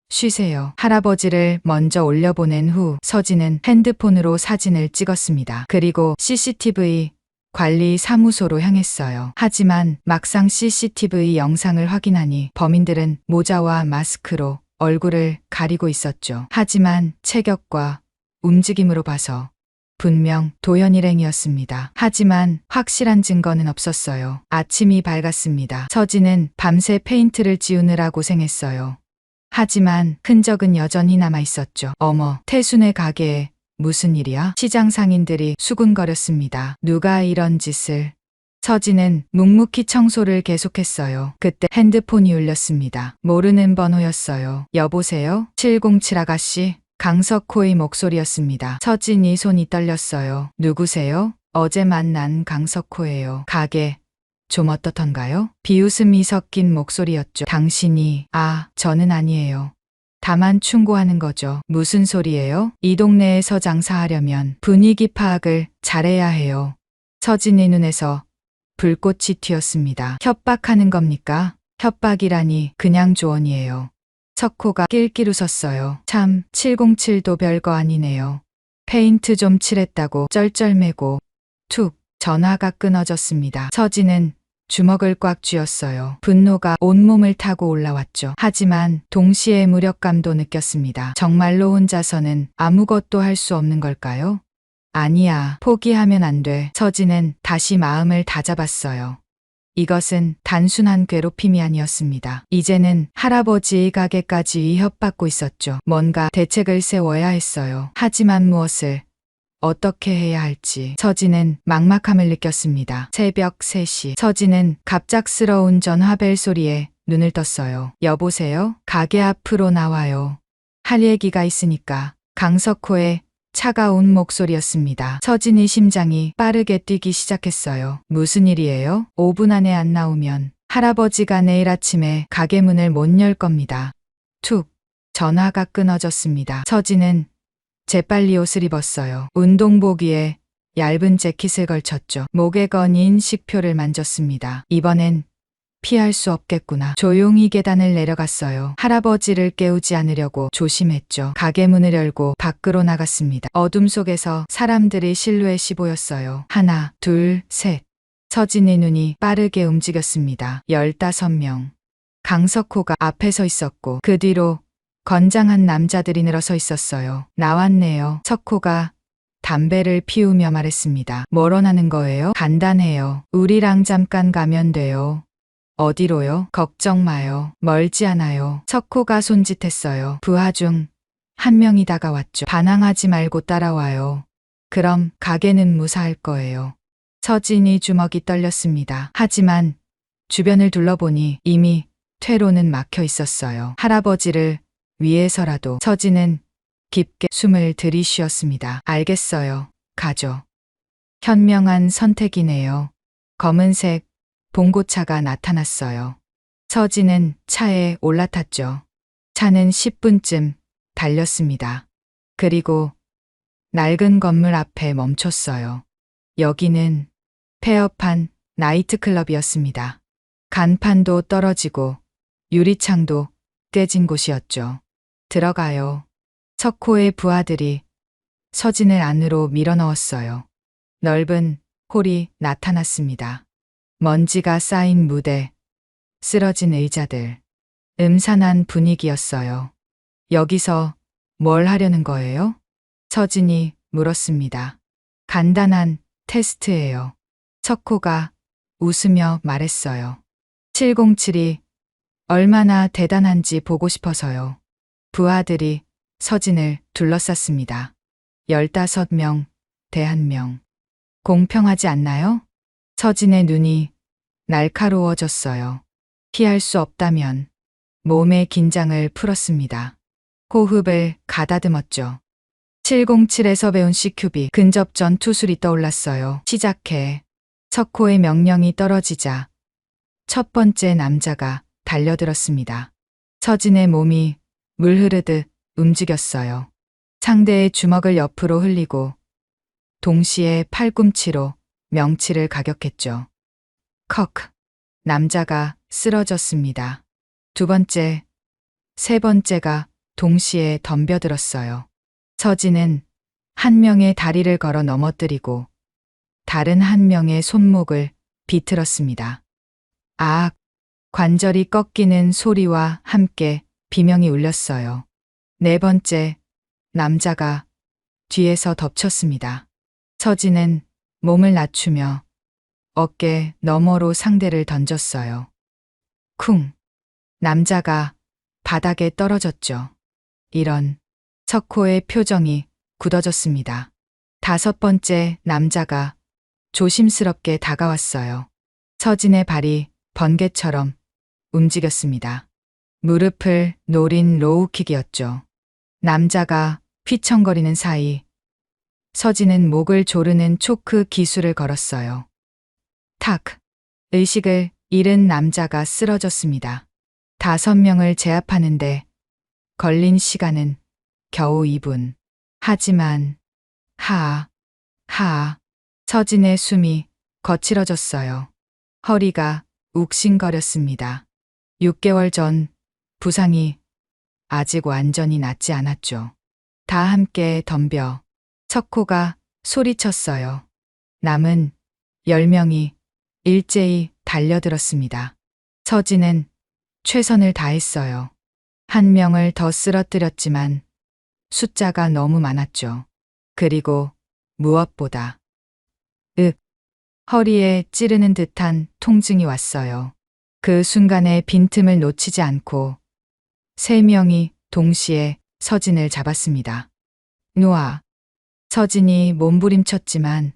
쉬세요. 할아버지를 먼저 올려보낸 후 서진은 핸드폰으로 사진을 찍었습니다. 그리고 CCTV 관리 사무소로 향했어요. 하지만 막상 CCTV 영상을 확인하니 범인들은 모자와 마스크로 얼굴을 가리고 있었죠. 하지만 체격과 움직임으로 봐서 분명 도연 일행이었습니다. 하지만 확실한 증거는 없었어요. 아침이 밝았습니다. 서진은 밤새 페인트를 지우느라 고생했어요. 하지만 흔적은 여전히 남아있었죠. 어머, 태순의 가게에 무슨 일이야? 시장 상인들이 수군거렸습니다. 누가 이런 짓을... 서진은 묵묵히 청소를 계속했어요. 그때 핸드폰이 울렸습니다. 모르는 번호였어요. 여보세요? 707 아가씨? 강석호의 목소리였습니다. 서진이 손이 떨렸어요. 누구세요? 어제 만난 강석호예요. 가게 좀 어떻던가요? 비웃음이 섞인 목소리였죠. 당신이... 저는 아니에요. 다만 충고하는 거죠. 무슨 소리예요? 이 동네에서 장사하려면 분위기 파악을 잘해야 해요. 서진의 눈에서 불꽃이 튀었습니다. 협박하는 겁니까? 협박이라니 그냥 조언이에요. 석호가 낄낄 웃었어요. 참, 707도 별거 아니네요. 페인트 좀 칠했다고 쩔쩔매고 툭 전화가 끊어졌습니다. 서진은 주먹을 꽉 쥐었어요. 분노가 온몸을 타고 올라왔죠. 하지만 동시에 무력감도 느꼈습니다. 정말로 혼자서는 아무것도 할 수 없는 걸까요? 아니야, 포기하면 안 돼. 서진은 다시 마음을 다잡았어요. 이것은 단순한 괴롭힘이 아니었습니다. 이제는 할아버지의 가게까지 위협받고 있었죠. 뭔가 대책을 세워야 했어요. 하지만 무엇을 어떻게 해야 할지 서진은 막막함을 느꼈습니다. 새벽 3시 서진은 갑작스러운 전화벨 소리에 눈을 떴어요. 여보세요? 가게 앞으로 나와요. 할 얘기가 있으니까. 강석호의 차가운 목소리였습니다. 서진의 심장이 빠르게 뛰기 시작했어요. 무슨 일이에요? 5분 안에 안 나오면 할아버지가 내일 아침에 가게 문을 못 열 겁니다. 툭 전화가 끊어졌습니다. 서진은 재빨리 옷을 입었어요. 운동복 위에 얇은 재킷을 걸쳤죠. 목에 건 인식표를 만졌습니다. 이번엔 피할 수 없겠구나. 조용히 계단을 내려갔어요. 할아버지를 깨우지 않으려고 조심했죠. 가게 문을 열고 밖으로 나갔습니다. 어둠 속에서 사람들의 실루엣이 보였어요. 하나, 둘, 셋. 서진의 눈이 빠르게 움직였습니다. 15명. 강석호가 앞에 서 있었고 그 뒤로 건장한 남자들이 늘어서 있었어요. 나왔네요. 석호가 담배를 피우며 말했습니다. 뭘 원하는 거예요? 간단해요. 우리랑 잠깐 가면 돼요. 어디로요? 걱정 마요. 멀지 않아요. 석호가 손짓했어요. 부하 중 한 명이 다가왔죠. 반항하지 말고 따라와요. 그럼 가게는 무사할 거예요. 서진이 주먹이 떨렸습니다. 하지만 주변을 둘러보니 이미 퇴로는 막혀 있었어요. 할아버지를 위해서라도 서진은 깊게 숨을 들이쉬었습니다. 알겠어요. 가죠. 현명한 선택이네요. 검은색 봉고차가 나타났어요. 서진은 차에 올라탔죠. 차는 10분쯤 달렸습니다. 그리고 낡은 건물 앞에 멈췄어요. 여기는 폐업한 나이트클럽이었습니다. 간판도 떨어지고 유리창도 깨진 곳이었죠. 들어가요. 석호의 부하들이 서진을 안으로 밀어넣었어요. 넓은 홀이 나타났습니다. 먼지가 쌓인 무대, 쓰러진 의자들, 음산한 분위기였어요. 여기서 뭘 하려는 거예요? 서진이 물었습니다. 간단한 테스트예요. 석호가 웃으며 말했어요. 707이 얼마나 대단한지 보고 싶어서요. 부하들이 서진을 둘러쌌습니다. 15명 대 1명. 공평하지 않나요? 서진의 눈이 날카로워졌어요. 피할 수 없다면 몸의 긴장을 풀었습니다. 호흡을 가다듬었죠. 707에서 배운 CQB 근접전 투술이 떠올랐어요. 시작해. 석호의 명령이 떨어지자 첫 번째 남자가 달려들었습니다. 서진의 몸이 물 흐르듯 움직였어요. 상대의 주먹을 옆으로 흘리고 동시에 팔꿈치로 명치를 가격했죠. 컥. 남자가 쓰러졌습니다. 두 번째, 세 번째가 동시에 덤벼들었어요. 서진은 한 명의 다리를 걸어 넘어뜨리고 다른 한 명의 손목을 비틀었습니다. 아악! 관절이 꺾이는 소리와 함께 비명이 울렸어요. 네 번째, 남자가 뒤에서 덮쳤습니다. 서진은 몸을 낮추며 어깨 너머로 상대를 던졌어요. 쿵! 남자가 바닥에 떨어졌죠. 이런. 석호의 표정이 굳어졌습니다. 다섯 번째 남자가 조심스럽게 다가왔어요. 서진의 발이 번개처럼 움직였습니다. 무릎을 노린 로우킥이었죠. 남자가 휘청거리는 사이 서진은 목을 조르는 초크 기술을 걸었어요. 탁! 의식을 잃은 남자가 쓰러졌습니다. 5명을 제압하는데 걸린 시간은 겨우 2분. 하지만 서진의 숨이 거칠어졌어요. 허리가 욱신거렸습니다. 6개월 전 부상이 아직 완전히 낫지 않았죠. 다 함께 덤벼 척호가 소리쳤어요. 남은 10명이 일제히 달려들었습니다. 서진은 최선을 다했어요. 한 명을 더 쓰러뜨렸지만 숫자가 너무 많았죠. 그리고 무엇보다 허리에 찌르는 듯한 통증이 왔어요. 그 순간에 빈틈을 놓치지 않고 3명이 동시에 서진을 잡았습니다. 놓아. 서진이 몸부림쳤지만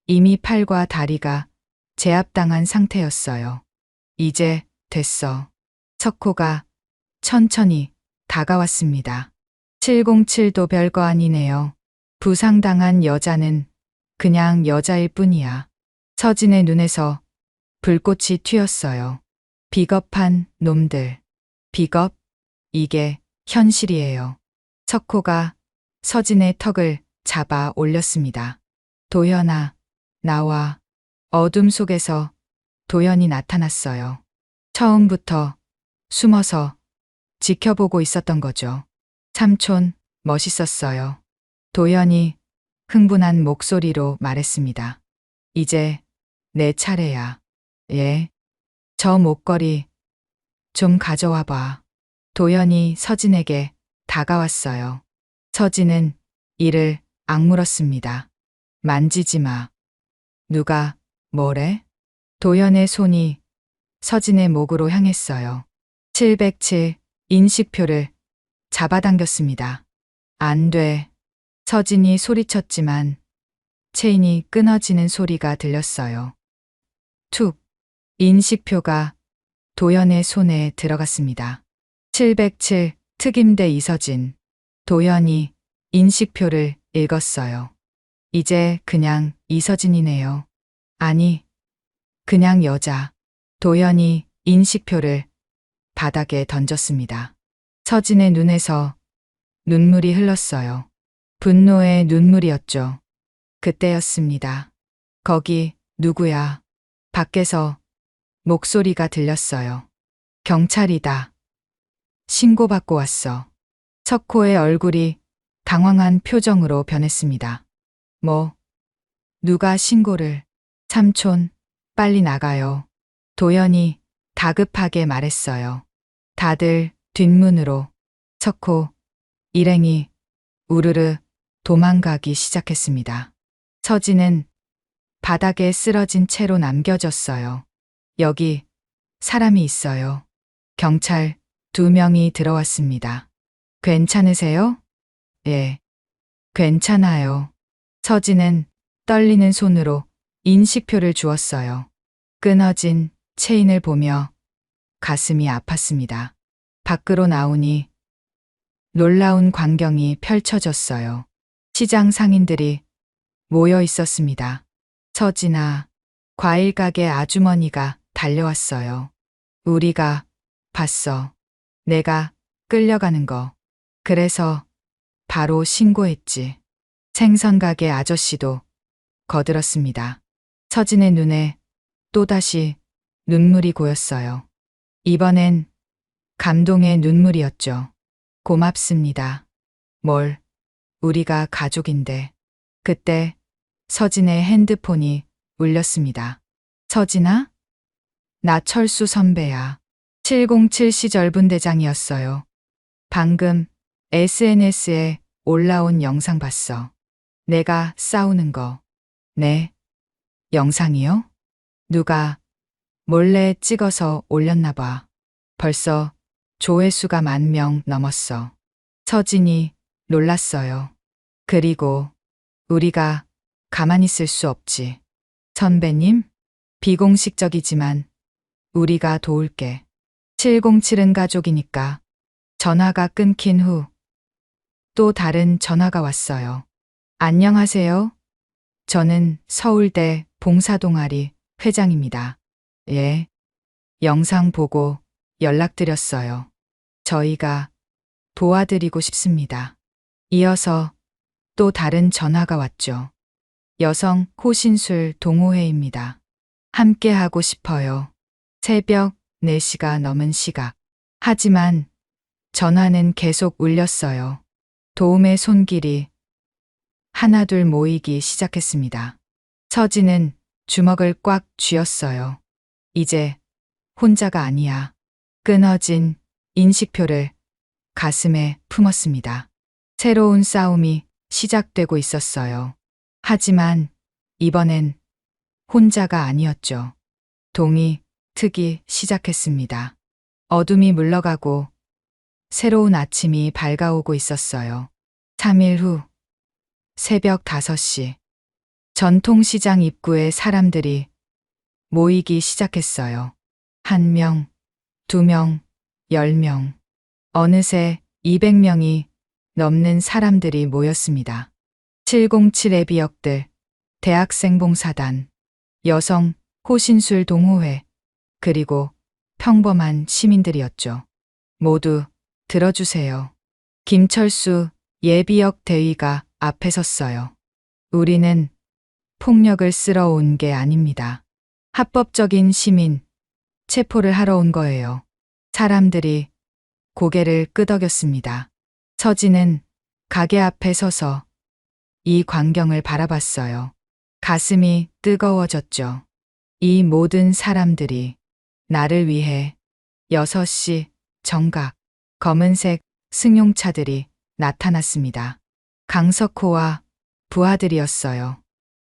이미 팔과 다리가 제압당한 상태였어요. 이제 됐어. 척호가 천천히 다가왔습니다. 707도 별거 아니네요. 부상당한 여자는 그냥 여자일 뿐이야. 서진의 눈에서 불꽃이 튀었어요. 비겁한 놈들. 비겁? 이게 현실이에요. 척호가 서진의 턱을 잡아 올렸습니다. 도현아, 나와. 어둠 속에서 도현이 나타났어요. 처음부터 숨어서 지켜보고 있었던 거죠. 삼촌, 멋있었어요. 도현이 흥분한 목소리로 말했습니다. 이제 내 차례야. 예. 저 목걸이 좀 가져와 봐. 도현이 서진에게 다가왔어요. 서진은 이를 악물었습니다. 만지지 마. 누가 뭐래? 도현의 손이 서진의 목으로 향했어요. 707 인식표를 잡아당겼습니다. 안 돼. 서진이 소리쳤지만 체인이 끊어지는 소리가 들렸어요. 툭. 인식표가 도현의 손에 들어갔습니다. 707 특임대 이서진. 도현이 인식표를 읽었어요. 이제 그냥 이서진이네요. 아니, 그냥 여자. 도현이 인식표를 바닥에 던졌습니다. 서진의 눈에서 눈물이 흘렀어요. 분노의 눈물이었죠. 그때였습니다. 거기 누구야? 밖에서 목소리가 들렸어요. 경찰이다. 신고받고 왔어. 척호의 얼굴이 당황한 표정으로 변했습니다. 뭐? 누가 신고를? 삼촌, 빨리 나가요. 도현이 다급하게 말했어요. 다들 뒷문으로. 척호, 일행이 우르르 도망가기 시작했습니다. 서진은 바닥에 쓰러진 채로 남겨졌어요. 여기 사람이 있어요. 경찰 2명이 들어왔습니다. 괜찮으세요? 예, 괜찮아요. 서진은 떨리는 손으로 인식표를 주었어요. 끊어진 체인을 보며 가슴이 아팠습니다. 밖으로 나오니 놀라운 광경이 펼쳐졌어요. 시장 상인들이 모여 있었습니다. 서진아, 과일 가게 아주머니가 달려왔어요. 우리가 봤어. 내가 끌려가는 거. 그래서 바로 신고했지. 생선 가게 아저씨도 거들었습니다. 서진의 눈에 또다시 눈물이 고였어요. 이번엔 감동의 눈물이었죠. 고맙습니다. 뭘, 우리가 가족인데. 그때 서진의 핸드폰이 울렸습니다. 서진아? 나 철수 선배야. 707 시절 분대장이었어요. 방금 SNS에 올라온 영상 봤어. 내가 싸우는 거. 네. 영상이요? 누가 몰래 찍어서 올렸나 봐. 벌써 조회수가 10,000명 넘었어. 서진이 놀랐어요. 그리고 우리가 가만히 있을 수 없지. 선배님, 비공식적이지만 우리가 도울게. 707은 가족이니까. 전화가 끊긴 후 또 다른 전화가 왔어요. 안녕하세요. 저는 서울대 봉사동아리 회장입니다. 예. 영상 보고 연락드렸어요. 저희가 도와드리고 싶습니다. 이어서 또 다른 전화가 왔죠. 여성 호신술 동호회입니다. 함께 하고 싶어요. 새벽 4시가 넘은 시각. 하지만 전화는 계속 울렸어요. 도움의 손길이 하나둘 모이기 시작했습니다. 서진은 주먹을 꽉 쥐었어요. 이제 혼자가 아니야. 끊어진 인식표를 가슴에 품었습니다. 새로운 싸움이 시작되고 있었어요. 하지만 이번엔 혼자가 아니었죠. 동이 트기 시작했습니다. 어둠이 물러가고 새로운 아침이 밝아오고 있었어요. 3일 후 새벽 5시 전통시장 입구에 사람들이 모이기 시작했어요. 1명, 2명, 10명. 어느새 200명이 넘는 사람들이 모였습니다. 707 애비역들, 대학생 봉사단, 여성 호신술 동호회, 그리고 평범한 시민들이었죠. 모두 들어주세요. 김철수 예비역 대위가 앞에 섰어요. 우리는 폭력을 쓰러 온 게 아닙니다. 합법적인 시민 체포를 하러 온 거예요. 사람들이 고개를 끄덕였습니다. 서진은 가게 앞에 서서 이 광경을 바라봤어요. 가슴이 뜨거워졌죠. 이 모든 사람들이 나를 위해 6시 정각 검은색 승용차들이 나타났습니다. 강석호와 부하들이었어요.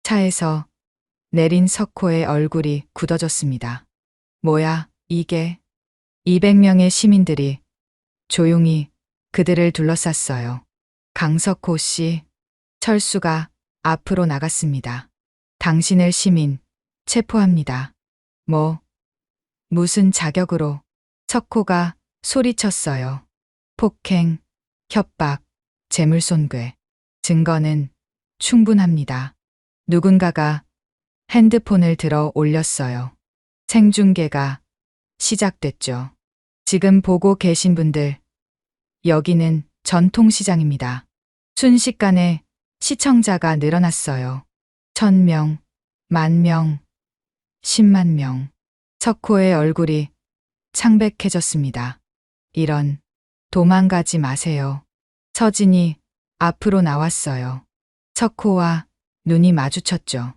차에서 내린 석호의 얼굴이 굳어졌습니다. 뭐야, 이게? 200명의 시민들이 조용히 그들을 둘러쌌어요. 강석호 씨, 철수가 앞으로 나갔습니다. 당신을 시민 체포합니다. 무슨 자격으로? 석호가 소리쳤어요. 폭행, 협박, 재물손괴. 증거는 충분합니다. 누군가가 핸드폰을 들어 올렸어요. 생중계가 시작됐죠. 지금 보고 계신 분들, 여기는 전통시장입니다. 순식간에 시청자가 늘어났어요. 1000명, 10,000명, 10만 명. 석호의 얼굴이 창백해졌습니다. 이런, 도망가지 마세요. 서진이 앞으로 나왔어요. 석호와 눈이 마주쳤죠.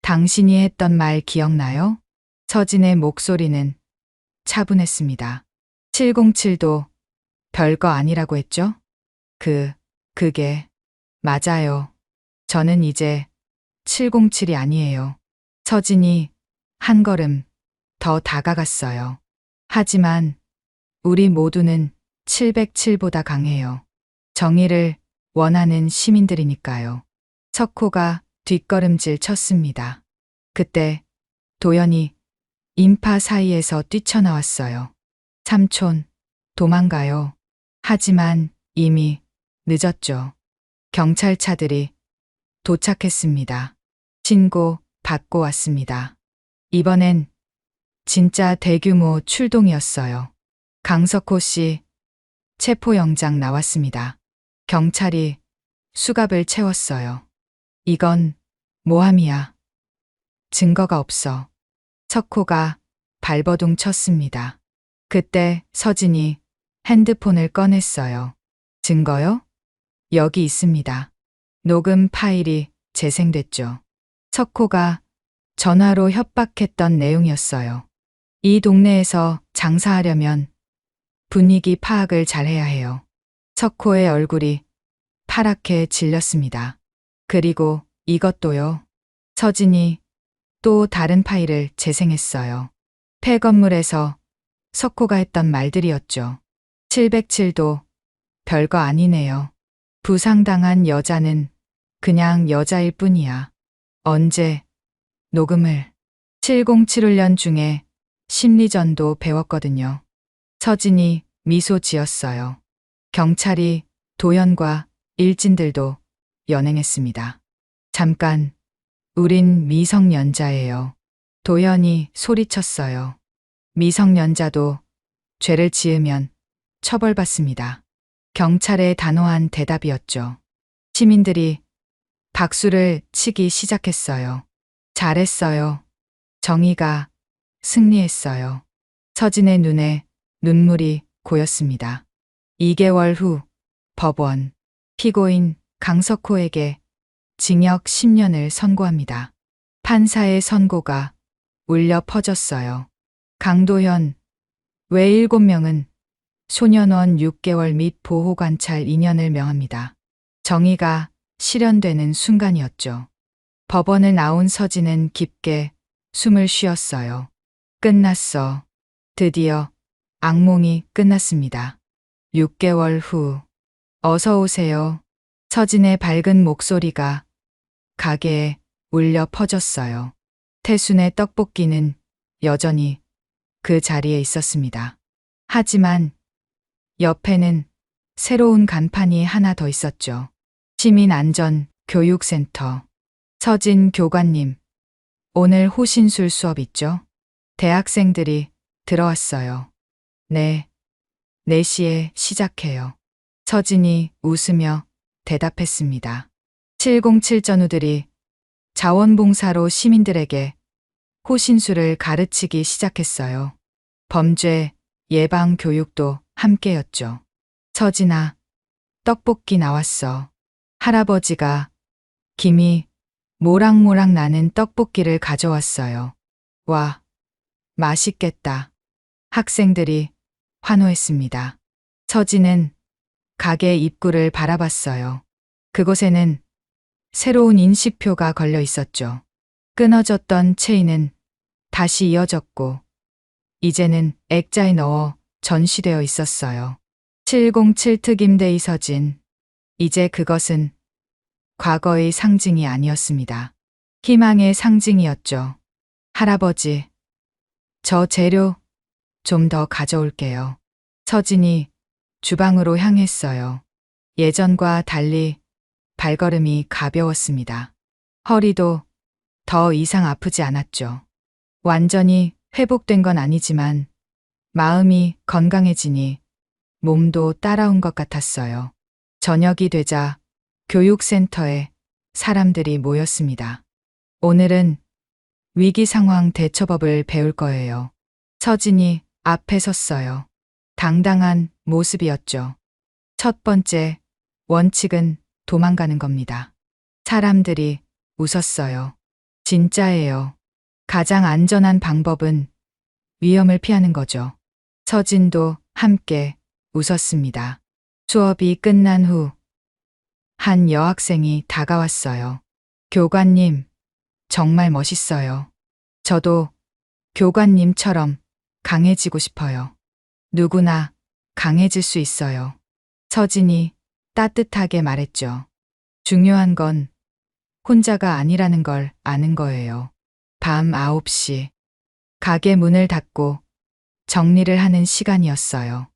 당신이 했던 말 기억나요? 서진의 목소리는 차분했습니다. 707도 별거 아니라고 했죠? 그게 맞아요. 저는 이제 707이 아니에요. 서진이 한 걸음 더 다가갔어요. 하지만 우리 모두는 707보다 강해요. 정의를 원하는 시민들이니까요. 석호가 뒷걸음질 쳤습니다. 그때 도연이 인파 사이에서 뛰쳐나왔어요. 삼촌, 도망가요. 하지만 이미 늦었죠. 경찰차들이 도착했습니다. 신고 받고 왔습니다. 이번엔 진짜 대규모 출동이었어요. 강석호 씨 체포영장 나왔습니다. 경찰이 수갑을 채웠어요. 이건 모함이야. 증거가 없어. 석호가 발버둥 쳤습니다. 그때 서진이 핸드폰을 꺼냈어요. 증거요? 여기 있습니다. 녹음 파일이 재생됐죠. 석호가 전화로 협박했던 내용이었어요. 이 동네에서 장사하려면 분위기 파악을 잘해야 해요. 석호의 얼굴이 파랗게 질렸습니다. 그리고 이것도요. 서진이 또 다른 파일을 재생했어요. 폐건물에서 석호가 했던 말들이었죠. 707도 별거 아니네요. 부상당한 여자는 그냥 여자일 뿐이야. 언제 녹음을 707훈련 중에 심리전도 배웠거든요. 서진이 미소 지었어요. 경찰이 도연과 일진들도 연행했습니다. 잠깐, 우린 미성년자예요. 도연이 소리쳤어요. 미성년자도 죄를 지으면 처벌받습니다. 경찰의 단호한 대답이었죠. 시민들이 박수를 치기 시작했어요. 잘했어요. 정의가 승리했어요. 서진의 눈에 눈물이 고였습니다. 2개월 후 법원 피고인 강석호에게 징역 10년을 선고합니다. 판사의 선고가 울려 퍼졌어요. 강도현 외 7명은 소년원 6개월 및 보호관찰 2년을 명합니다. 정의가 실현되는 순간이었죠. 법원을 나온 서진은 깊게 숨을 쉬었어요. 끝났어. 드디어 악몽이 끝났습니다. 6개월 후 어서 오세요. 서진의 밝은 목소리가 가게에 울려 퍼졌어요. 태순의 떡볶이는 여전히 그 자리에 있었습니다. 하지만 옆에는 새로운 간판이 하나 더 있었죠. 시민안전교육센터. 서진 교관님, 오늘 호신술 수업 있죠? 대학생들이 들어왔어요. 네, 4시에 시작해요. 서진이 웃으며 대답했습니다. 707 전우들이 자원봉사로 시민들에게 호신술을 가르치기 시작했어요. 범죄 예방 교육도 함께였죠. 서진아, 떡볶이 나왔어. 할아버지가 김이 모락모락 나는 떡볶이를 가져왔어요. 와, 맛있겠다. 학생들이 환호했습니다. 서진은 가게 입구를 바라봤어요. 그곳에는 새로운 인식표가 걸려 있었죠. 끊어졌던 체인은 다시 이어졌고, 이제는 액자에 넣어 전시되어 있었어요. 707 특임대 이서진. 이제 그것은 과거의 상징이 아니었습니다. 희망의 상징이었죠. 할아버지, 저 재료 좀 더 가져올게요. 서진이 주방으로 향했어요. 예전과 달리 발걸음이 가벼웠습니다. 허리도 더 이상 아프지 않았죠. 완전히 회복된 건 아니지만 마음이 건강해지니 몸도 따라온 것 같았어요. 저녁이 되자 교육센터에 사람들이 모였습니다. 오늘은 위기 상황 대처법을 배울 거예요. 서진이 앞에 섰어요. 당당한 모습이었죠. 첫 번째 원칙은 도망가는 겁니다. 사람들이 웃었어요. 진짜예요. 가장 안전한 방법은 위험을 피하는 거죠. 서진도 함께 웃었습니다. 수업이 끝난 후 한 여학생이 다가왔어요. 교관님, 정말 멋있어요. 저도 교관님처럼 강해지고 싶어요. 누구나 강해질 수 있어요. 서진이 따뜻하게 말했죠. 중요한 건 혼자가 아니라는 걸 아는 거예요. 밤 9시. 가게 문을 닫고 정리를 하는 시간이었어요.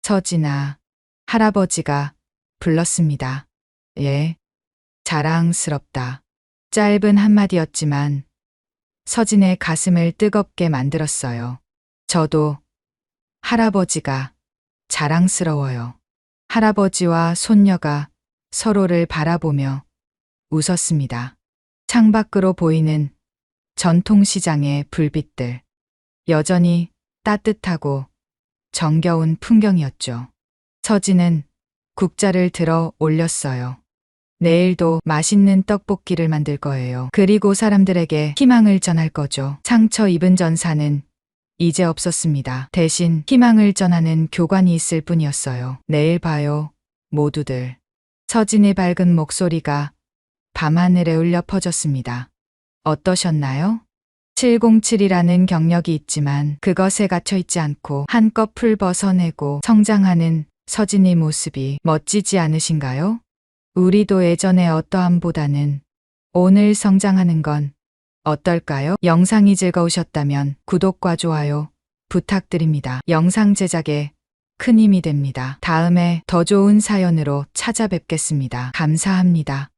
서진아, 할아버지가 불렀습니다. 예, 자랑스럽다. 짧은 한마디였지만 서진의 가슴을 뜨겁게 만들었어요. 저도 할아버지가 자랑스러워요. 할아버지와 손녀가 서로를 바라보며 웃었습니다. 창밖으로 보이는 전통시장의 불빛들. 여전히 따뜻하고 정겨운 풍경이었죠. 서진은 국자를 들어 올렸어요. 내일도 맛있는 떡볶이를 만들 거예요. 그리고 사람들에게 희망을 전할 거죠. 상처 입은 전사는 이제 없었습니다. 대신 희망을 전하는 교관이 있을 뿐이었어요. 내일 봐요, 모두들. 서진의 밝은 목소리가 밤하늘에 울려 퍼졌습니다. 어떠셨나요? 707이라는 경력이 있지만 그것에 갇혀 있지 않고 한꺼풀 벗어내고 성장하는 서진의 모습이 멋지지 않으신가요? 우리도 예전의 어떠함보다는 오늘 성장하는 건 어떨까요? 영상이 즐거우셨다면 구독과 좋아요 부탁드립니다. 영상 제작에 큰 힘이 됩니다. 다음에 더 좋은 사연으로 찾아뵙겠습니다. 감사합니다.